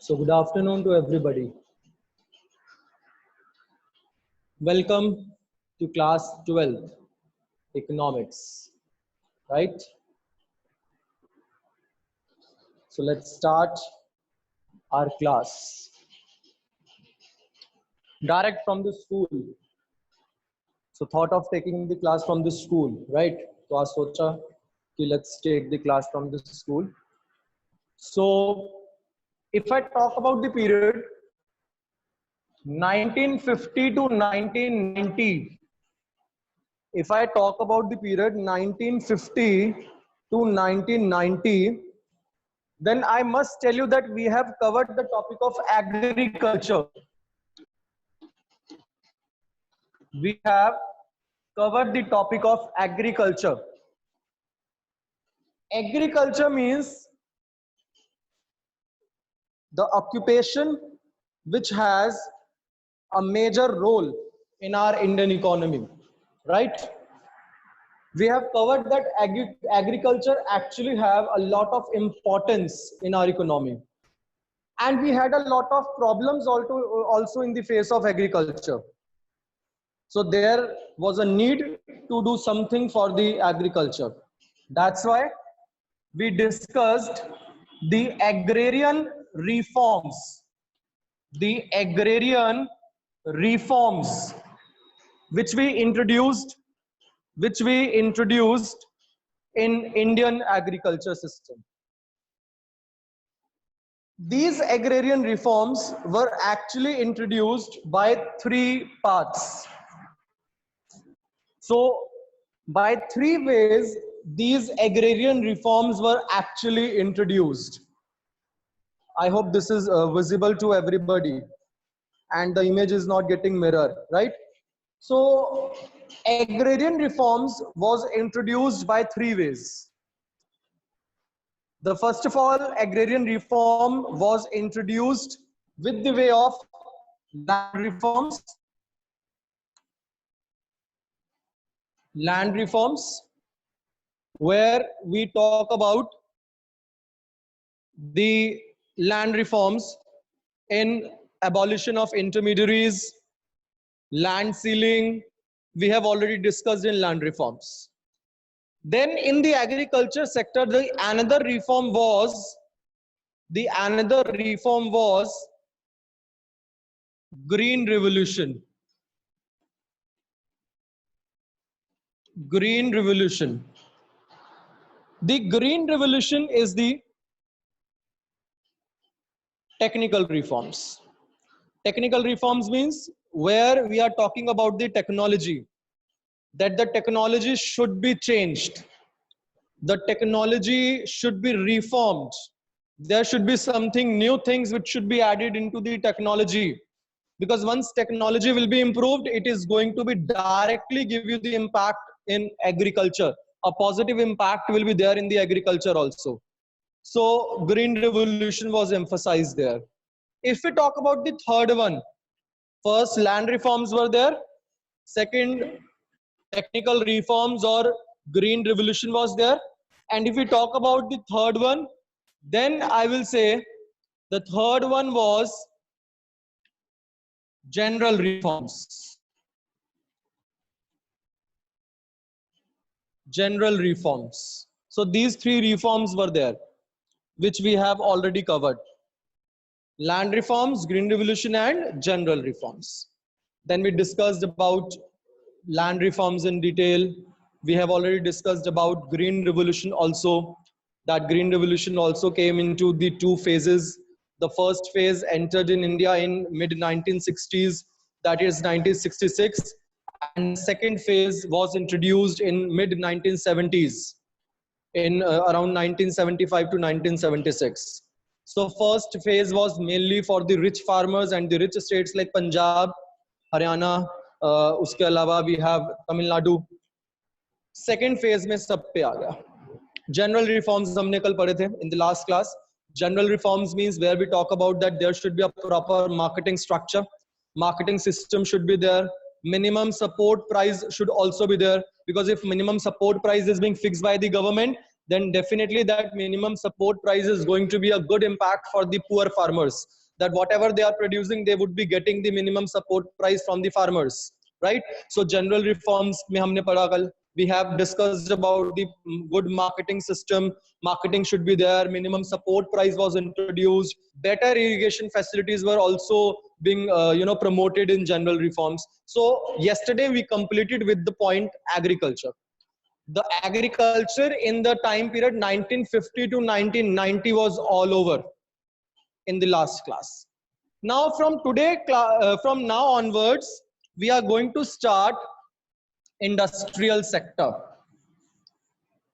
So good afternoon to everybody. Welcome to class 12th, economics, right? So let's start our class. Direct from the school. So thought of taking the class from the school, right? So I socha ki let's take the class from the school. So if I talk about the period 1950 to 1990, if I talk about the period 1950 to 1990, then I must tell you that we have covered the topic of agriculture. We have covered the topic of agriculture. Agriculture means the occupation which has a major role in our Indian economy, right? We have covered that agriculture actually have a lot of importance in our economy. And we had a lot of problems also in the face of agriculture. So there was a need to do something for the agriculture. That's why we discussed the agrarian reforms. The agrarian reforms which we introduced in Indian agriculture system. These agrarian reforms were actually introduced by three paths. So by three ways, these agrarian reforms were actually introduced. I hope this is visible to everybody and the image is not getting mirrored, right? So agrarian reforms was introduced by three ways. The first of all, agrarian reform was introduced with the way of land reforms, where we talk about the land reforms in abolition of intermediaries, land ceiling. We have already discussed in land reforms. Then in the agriculture sector, the another reform was green revolution. Green revolution. The green revolution is the technical reforms. Technical reforms means where we are talking about the technology, that the technology should be changed. The technology should be reformed. There should be something new things which should be added into the technology. Because once technology will be improved, it is going to be directly give you the impact in agriculture. A positive impact will be there in the agriculture also. So green revolution was emphasized there. If we talk about the third one, first land reforms were there. Second, technical reforms or green revolution was there. And if we talk about the third one, then I will say the third one was general reforms. General reforms. So these three reforms were there, which we have already covered. Land reforms, green revolution, and general reforms. Then we discussed about land reforms in detail. We have already discussed about green revolution also. That green revolution also came into the two phases. The first phase entered in India in mid 1960s, that is 1966. And the second phase was introduced in mid 1970s, in around 1975 to 1976. So first phase was mainly for the rich farmers and the rich states like Punjab, Haryana, uske alawa we have Tamil Nadu. Second phase में सब पे आ गया. General reforms हमने कल पढ़े थे in the last class. General reforms means where we talk about that there should be a proper marketing structure. Marketing system should be there. Minimum support price should also be there, because if minimum support price is being fixed by the government, then definitely that minimum support price is going to be a good impact for the poor farmers, that whatever they are producing, they would be getting the minimum support price from the farmers, right? So general reforms mein humne padha kal, we have discussed about the good marketing system. Marketing should be there, minimum support price was introduced, better irrigation facilities were also being promoted in general reforms. So yesterday we completed with the point agriculture. The agriculture in the time period 1950 to 1990 was all over in the last class. Now from today, from now onwards, we are going to start industrial sector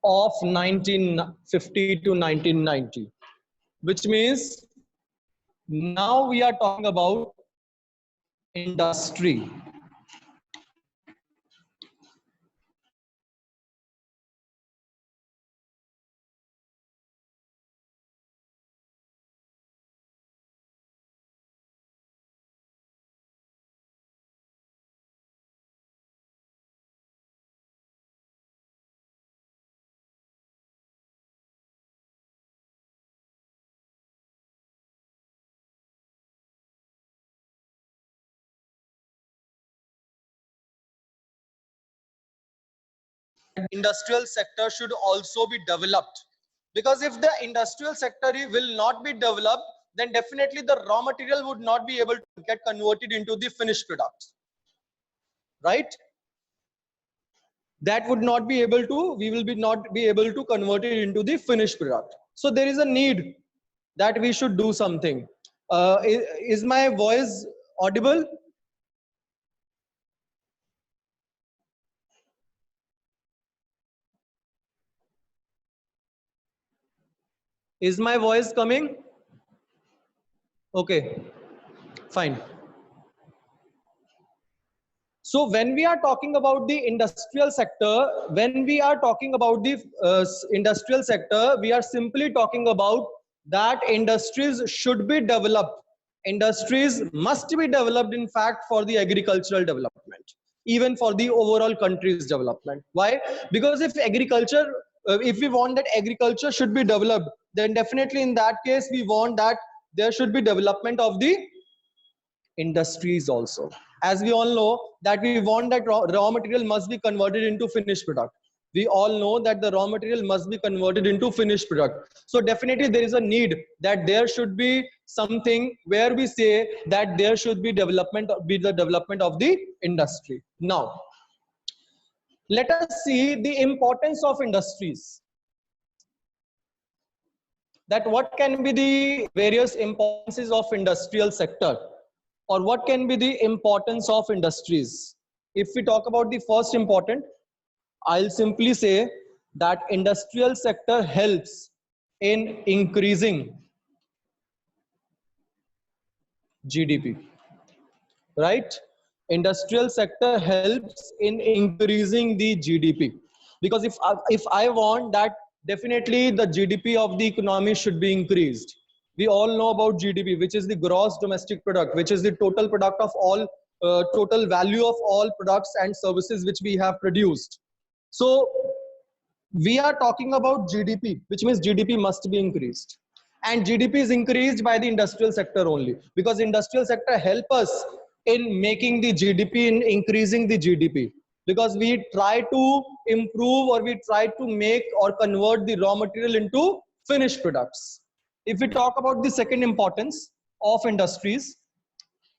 of 1950 to 1990, which means now we are talking about industry. Industrial sector should also be developed, because if the industrial sector will not be developed, then definitely the raw material would not be able to get converted into the finished product, right? That would not be able to, we will be not be able to convert it into the finished product. So there is a need that we should do something. Is my voice audible? Is my voice coming? Okay, fine. So when we are talking about the industrial sector, when we are talking about the industrial sector, we are simply talking about that industries should be developed. Industries must be developed, in fact, for the agricultural development, even for the overall country's development. Why? Because if agriculture, if we want that agriculture should be developed, then definitely in that case, we want that there should be development of the industries also. As we all know that we want that raw material must be converted into finished product. We all know that the raw material must be converted into finished product. So definitely there is a need that there should be something where we say that there should be development, be the development of the industry. Now, let us see the importance of industries. That what can be the various importances of industrial sector, or what can be the importance of industries. If we talk about the first important, I'll simply say that industrial sector helps in increasing GDP, right? Industrial sector helps in increasing the GDP, because if I want that, definitely the GDP of the economy should be increased. We all know about GDP, which is the gross domestic product, which is the total product of all, total value of all products and services which we have produced. So we are talking about GDP, which means GDP must be increased. And GDP is increased by the industrial sector only, because industrial sector help us in making the GDP, in increasing the GDP. Because we try to improve, or we try to make or convert the raw material into finished products. If we talk about the second importance of industries,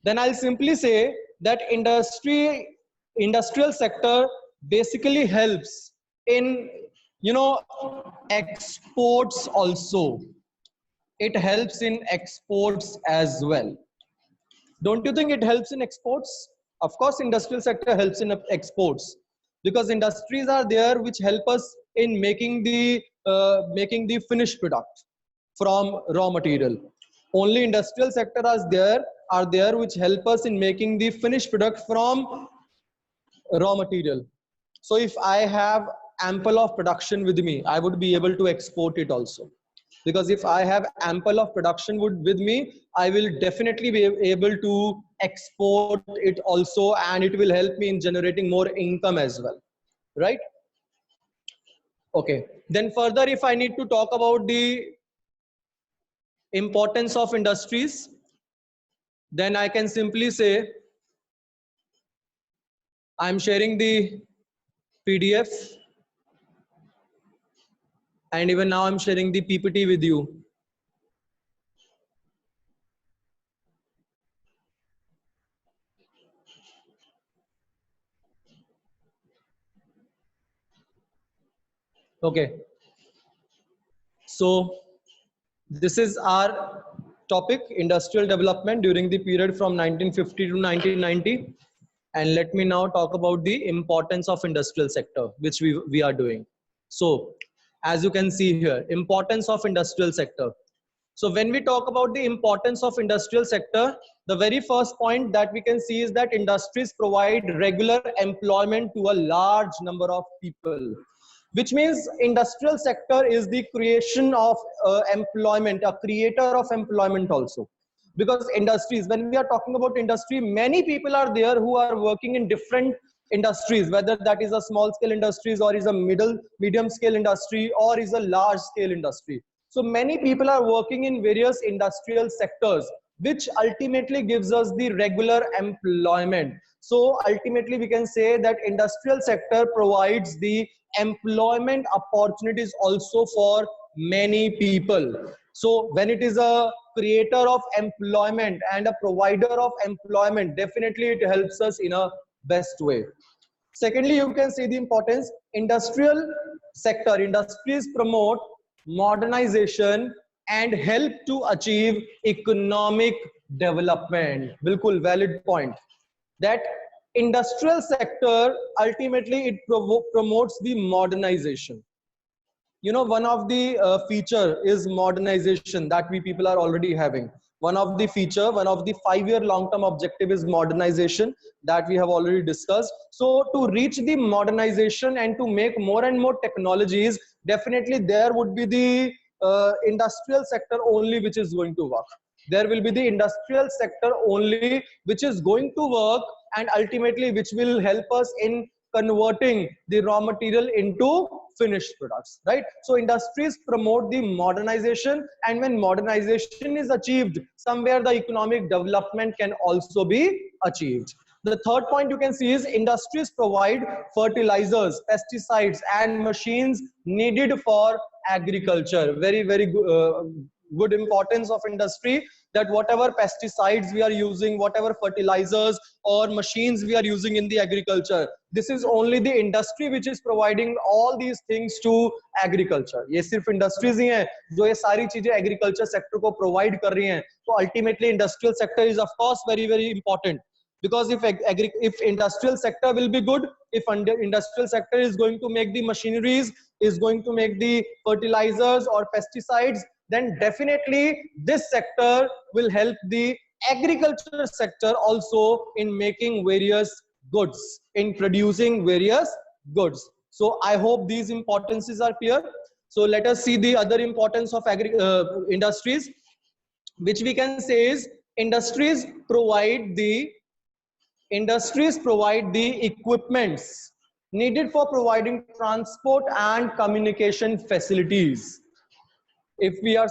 then I'll simply say that industrial sector basically helps in, exports also. It helps in exports as well. Don't you think it helps in exports? Of course, industrial sector helps in exports, because industries are there which help us in making the finished product from raw material. Only industrial sector are there which help us in making the finished product from raw material. So if I have ample of production with me, I would be able to export it also. Because if I have ample of production with me, I will definitely be able to export it also, and it will help me in generating more income as well, right? Okay. Then further, if I need to talk about the importance of industries, then I can simply say I'm sharing the PDF, and even now I'm sharing the PPT with you. Okay. So this is our topic, industrial development during the period from 1950 to 1990. And let me now talk about the importance of industrial sector, which we are doing. So as you can see here, importance of industrial sector. So when we talk about the importance of industrial sector, the very first point that we can see is that industries provide regular employment to a large number of people, which means industrial sector is the creation of employment, a creator of employment also. Because industries, when we are talking about industry, many people are there who are working in different industries, whether that is a small scale industries or is a medium scale industry or is a large scale industry. So many people are working in various industrial sectors, which ultimately gives us the regular employment. So ultimately we can say that industrial sector provides the employment opportunities also for many people. So when it is a creator of employment and a provider of employment, definitely it helps us in a best way. Secondly, you can see the importance. Industrial sector, industries promote modernization and help to achieve economic development. Bilkul valid point. That industrial sector ultimately it promotes the modernization. You know, one of the feature is modernization that we people are already having. One of the feature, one of the 5-year long-term objective is modernization that we have already discussed. So to reach the modernization and to make more and more technologies, definitely there would be the industrial sector only which is going to work. There will be the industrial sector only which is going to work, and ultimately which will help us in converting the raw material into finished products, right? So industries promote the modernization, and when modernization is achieved, somewhere the economic development can also be achieved. The third point you can see is industries provide fertilizers, pesticides and machines needed for agriculture. Very good importance of industry, that whatever pesticides we are using, whatever fertilizers or machines we are using in the agriculture, this is only the industry which is providing all these things to agriculture. ये सिर्फ industries ही हैं जो ये सारी चीजें agriculture sector को provide कर रही हैं. So ultimately industrial sector is of course very important, because if industrial sector will be good, if industrial sector is going to make the machineries, is going to make the fertilizers or pesticides, then definitely this sector will help the agriculture sector also in making various goods, in producing various goods. So I hope these importances are clear. So let us see the other importance of industries, which we can say is industries provide the equipments needed for providing transport and communication facilities. If we are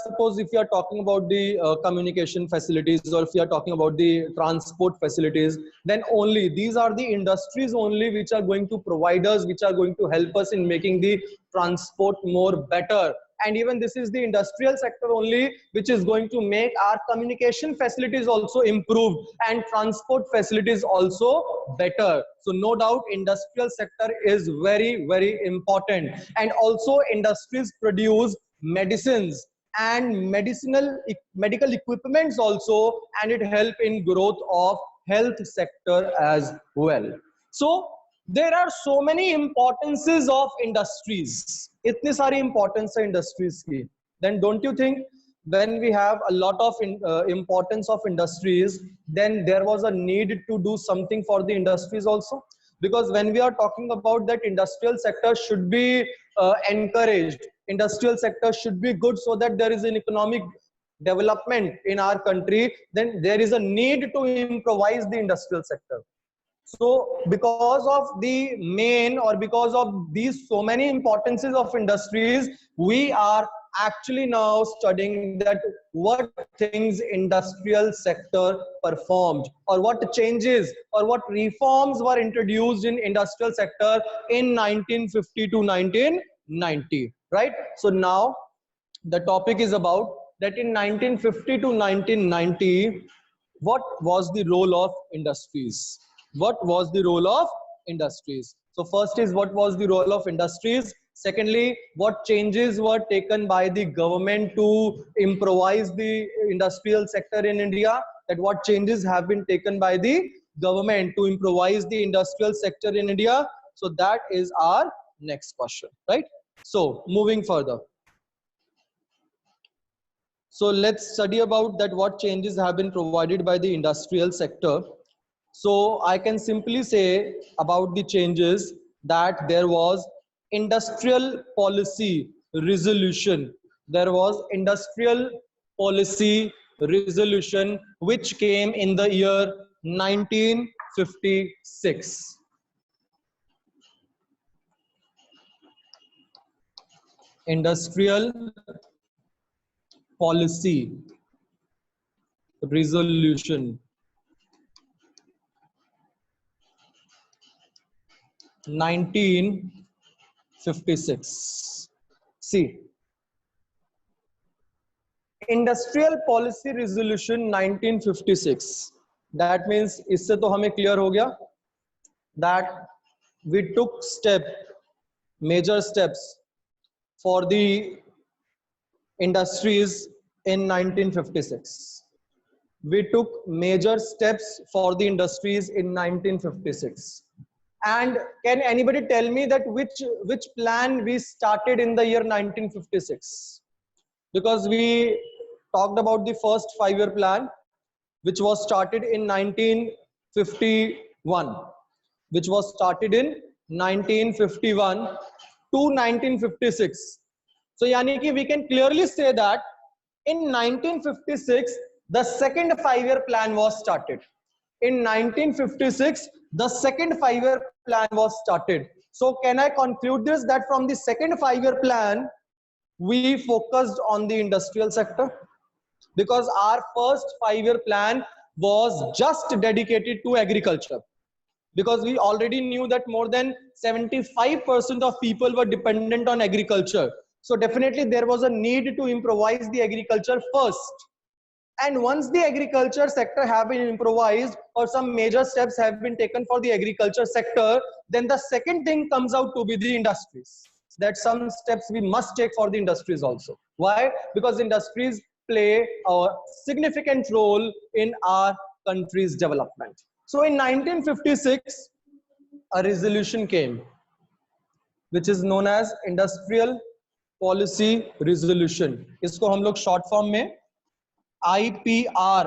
talking about the communication facilities, or if we are talking about the transport facilities, then only these are the industries only which are going to provide us, which are going to help us in making the transport more better. And even this is the industrial sector only which is going to make our communication facilities also improved and transport facilities also better. So no doubt industrial sector is very important. And also industries produce medicines and medical equipments also, and it help in growth of health sector as well. So there are so many importances of industries, itni sari importance hai industries ki. Then don't you think when we have a lot of importance of industries, then there was a need to do something for the industries also? Because when we are talking about that industrial sector should be encouraged, industrial sector should be good so that there is an economic development in our country, then there is a need to improvise the industrial sector. So because of the main, or because of these so many importances of industries, we are actually now studying that what things industrial sector performed, or what changes or what reforms were introduced in industrial sector in 1950 to 1990, right? So now the topic is about that in 1950 to 1990, what was the role of industries? What was the role of industries? So first is what was the role of industries. Secondly, what changes were taken by the government to improvise the industrial sector in India? That what changes have been taken by the government to improvise the industrial sector in India? So that is our next question, right? So moving further. So let's study about that what changes have been provided by the industrial sector. So I can simply say about the changes that there was industrial policy resolution. There was industrial policy resolution which came in the year 1956. Industrial policy resolution 1956. See, industrial policy resolution 1956, that means इससे तो हमें clear हो गया that we took major steps for the industries in 1956. We took major steps for the industries in 1956. And can anybody tell me that which plan we started in the year 1956? Because we talked about the first 5-year plan, which was started in 1951, which was started in 1951 to 1956. So yani ki we can clearly say that in 1956 the second 5-year plan was started. In 1956 the second 5-year plan was started. So can I conclude this, that from the second 5-year plan we focused on the industrial sector? Because our first 5-year plan was just dedicated to agriculture, because we already knew that more than 75% of people were dependent on agriculture. So definitely there was a need to improvise the agriculture first. And once the agriculture sector have been improvised, or some major steps have been taken for the agriculture sector, then the second thing comes out to be the industries. That some steps we must take for the industries also. Why? Because industries play a significant role in our country's development. So in 1956, a resolution came, which is known as Industrial Policy Resolution. इसको हम लोग short form में IPR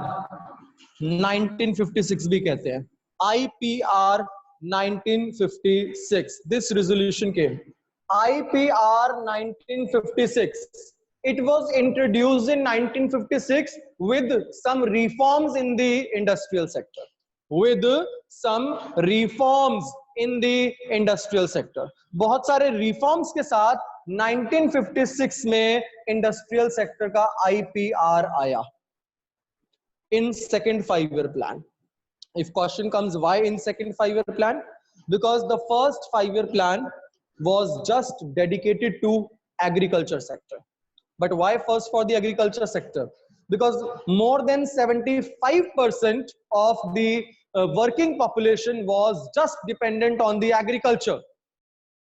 1956 भी कहते हैं. IPR 1956. This resolution came. IPR 1956. It was introduced in 1956 with some reforms in the industrial sector. With some reforms in the industrial sector. बहुत सारे reforms के साथ 1956 में industrial sector का IPR आया. In second 5-year plan. If question comes, why in second 5-year plan? Because the first 5-year plan was just dedicated to agriculture sector. But why first for the agriculture sector? Because more than 75% of the working population was just dependent on the agriculture.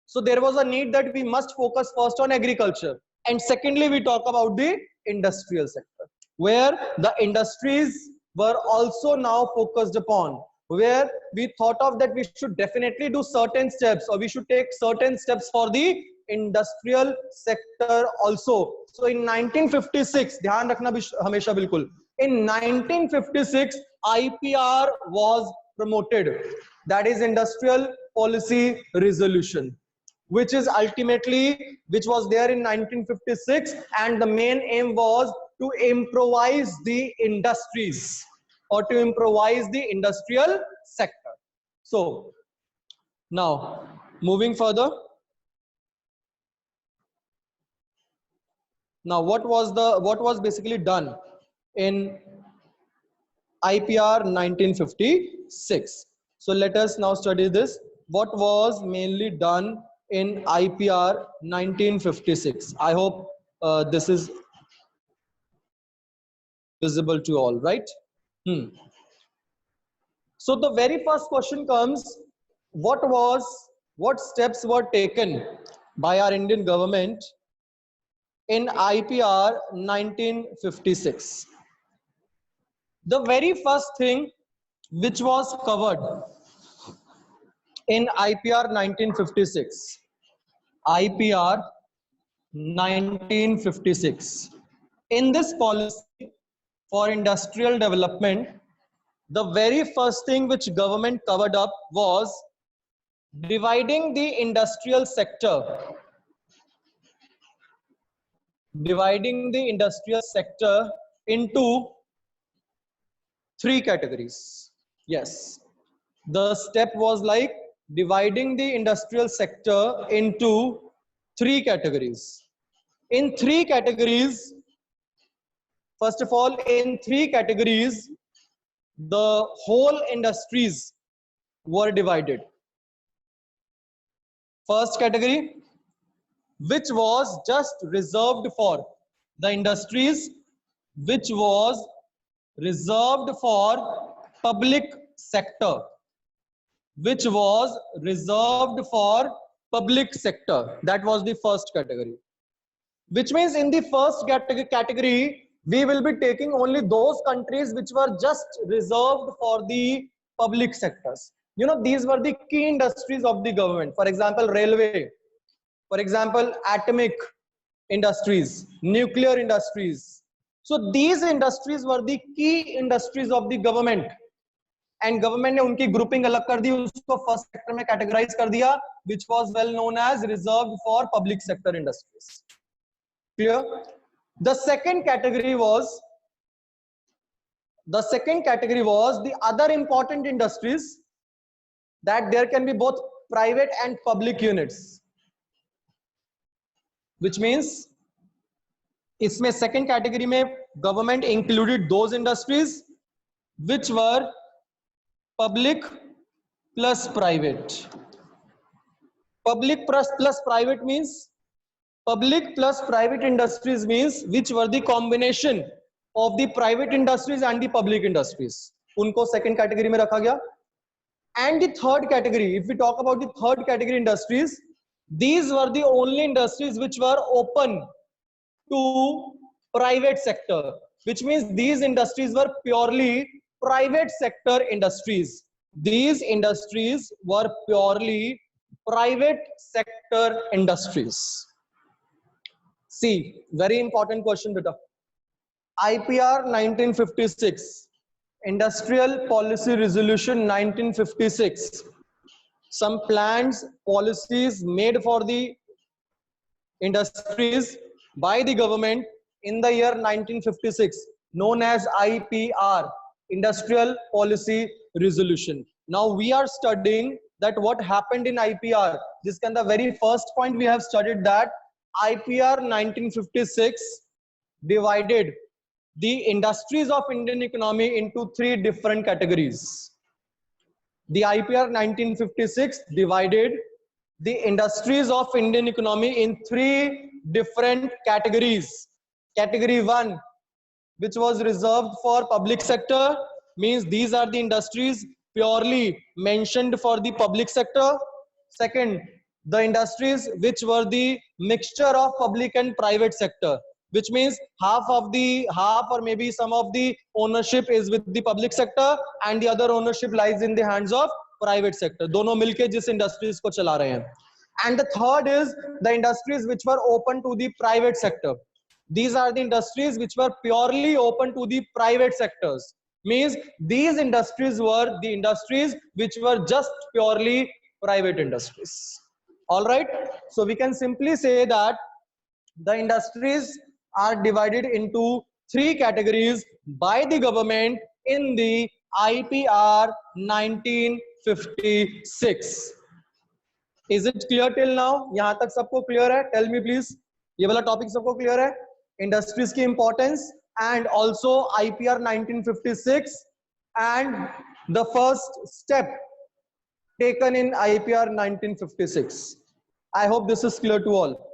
So there was a need that we must focus first on agriculture. And secondly, we talk about the industrial sector, where the industries were also now focused upon, where we thought of that we should definitely do certain steps, or we should take certain steps for the industrial sector also. So in 1956, ध्यान रखना हमेशा बिल्कुल, in 1956 IPR was promoted, that is Industrial Policy Resolution, which is ultimately, which was there in 1956, and the main aim was to improvise the industries, or to improvise the industrial sector. So now moving further, now what was basically done in IPR 1956. So let us now study this. What was mainly done in IPR 1956? I hope this is visible to all, right? So the very first question comes, what steps were taken by our Indian government in IPR 1956? The very first thing which was covered in IPR 1956, IPR 1956. In this policy for industrial development, the very first thing which government covered up was dividing the industrial sector, into three categories. Yes, the step was like dividing the industrial sector into three categories. In three categories, first of all, in three categories, the whole industries were divided. First category, which was just reserved for the industries which was reserved for public sector, which was reserved for public sector. That was the first category. Which means in the first category, we will be taking only those countries which were just reserved for the public sectors. You know, these were the key industries of the government. For example, railway, for example, atomic industries, nuclear industries. So these industries were the key industries of the government. And government ने उनकी grouping अलग कर दी, उसको first sector में categorize कर दिया, which was well known as reserved for public sector industries. Clear? The second category was the other important industries, that there can be both private and public units, which means इसमें second category में government included those industries which were public plus private. Public plus private means, public plus private industries means which were the combination of the private industries and the public industries. उनको second category में रखा गया. And the third category, if we talk about the third category industries, these were the only industries which were open to private sector, which means these industries were purely private sector industries. These industries were purely private sector industries. See, very important question, beta. IPR 1956, Industrial Policy Resolution 1956. Some plans, policies made for the industries by the government in the year 1956, known as IPR, Industrial Policy Resolution. Now we are studying that what happened in IPR. This can the very first point we have studied, that IPR 1956 divided the industries of Indian economy into three different categories. The IPR 1956 divided the industries of Indian economy in three different categories. Category 1, which was reserved for public sector, means these are the industries purely mentioned for the public sector. Second, the industries which were the mixture of public and private sector, which means half or maybe some of the ownership is with the public sector and the other ownership lies in the hands of private sector. दोनों मिलके जिस industries को चला रहे हैं. And the third is the industries which were open to the private sector. These are the industries which were purely open to the private sectors. Means these industries were the industries which were just purely private industries. All right. So we can simply say that the industries are divided into three categories by the government in the IPR 1956. Is it clear till now? यहाँ तक सबको clear है? Tell me please. ये वाला topic सबको clear है? Industries की importance and also IPR 1956 and the first step taken in IPR 1956. I hope this is clear to all.